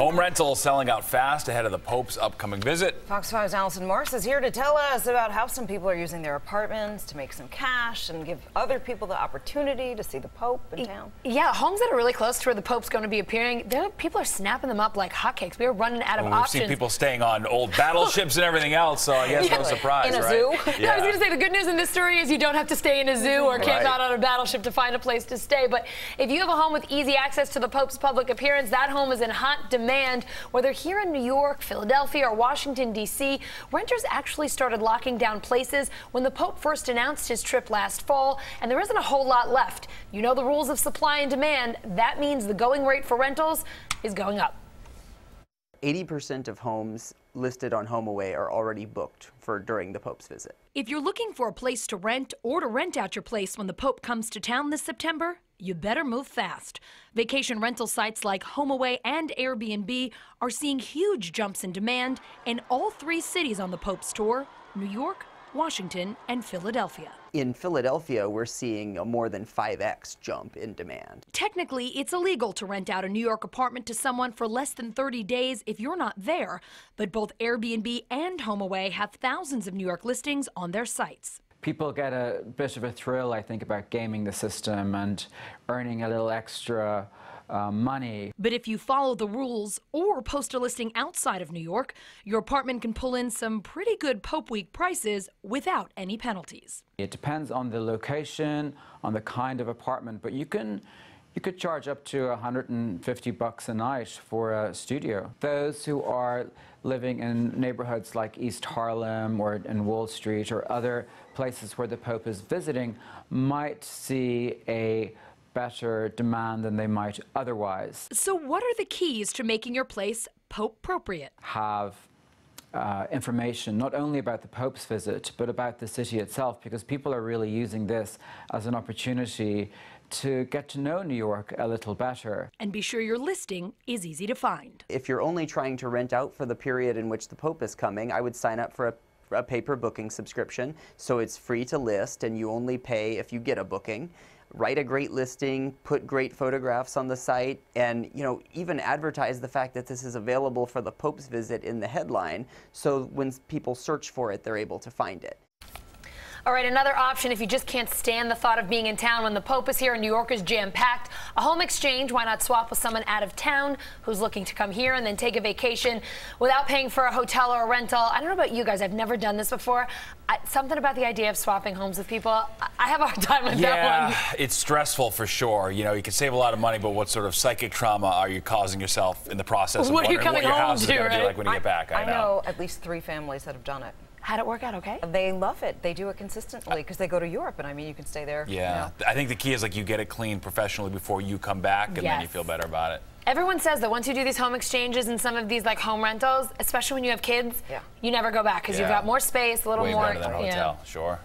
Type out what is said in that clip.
Home rentals selling out fast ahead of the Pope's upcoming visit. Fox 5's Allison Morris is here to tell us about how some people are using their apartments to make some cash and give other people the opportunity to see the Pope in town. Yeah, homes that are really close to where the Pope's going to be appearing, people are snapping them up like hotcakes. We are running out of options. We've seen people staying on old battleships and everything else, so I guess no surprise, in a right? zoo? Yeah. No, I was going to say the good news in this story is you don't have to stay in a zoo or camp out on a battleship to find a place to stay. But if you have a home with easy access to the Pope's public appearance, that home is in hot demand. Whether here in New York, Philadelphia, or Washington, D.C., renters actually started locking down places when the Pope first announced his trip last fall, and there isn't a whole lot left. You know the rules of supply and demand. That means the going rate for rentals is going up. 80% of homes listed on HomeAway are already booked for during the Pope's visit. If you're looking for a place to rent or to rent out your place when the Pope comes to town this September, you better move fast. Vacation rental sites like HomeAway and Airbnb are seeing huge jumps in demand in all three cities on the Pope's tour: New York, Washington, and Philadelphia. In Philadelphia, we're seeing a more than 5x jump in demand. Technically, it's illegal to rent out a New York apartment to someone for less than 30 days if you're not there, but both Airbnb and HomeAway have thousands of New York listings on their sites. People get a bit of a thrill, I think, about gaming the system and earning a little extra money. But if you follow the rules or post a listing outside of New York, your apartment can pull in some pretty good Pope Week prices without any penalties. It depends on the location, on the kind of apartment, but you could charge up to $150 a night for a studio. Those who are living in neighborhoods like East Harlem or in Wall Street or other places where the Pope is visiting might see a better demand than they might otherwise. So what are the keys to making your place Pope-appropriate? Have information not only about the Pope's visit, but about the city itself, because people are really using this as an opportunity to get to know New York a little better. And be sure your listing is easy to find. If you're only trying to rent out for the period in which the Pope is coming, I would sign up for a pay-per-booking subscription, so it's free to list and you only pay if you get a booking. Write a great listing, put great photographs on the site, and even advertise the fact that this is available for the Pope's visit in the headline, so when people search for it, they're able to find it. All right, another option if you just can't stand the thought of being in town when the Pope is here and New York is jam-packed. A home exchange. Why not swap with someone out of town who's looking to come here and then take a vacation without paying for a hotel or a rental? I don't know about you guys. I've never done this before. Something about the idea of swapping homes with people, I have a hard time with that one. Yeah, it's stressful for sure. You can save a lot of money, but what sort of psychic trauma are you causing yourself in the process of wondering what your house is going to be like when you get back? I know at least 3 families that have done it. How'd it work out okay? They love it. They do it consistently because they go to Europe, and I mean, you can stay there. Yeah. I think the key is you get it cleaned professionally before you come back, and then you feel better about it. Everyone says that once you do these home exchanges and some of these home rentals, especially when you have kids, you never go back because you've got more space, a little way more. better than a hotel, sure.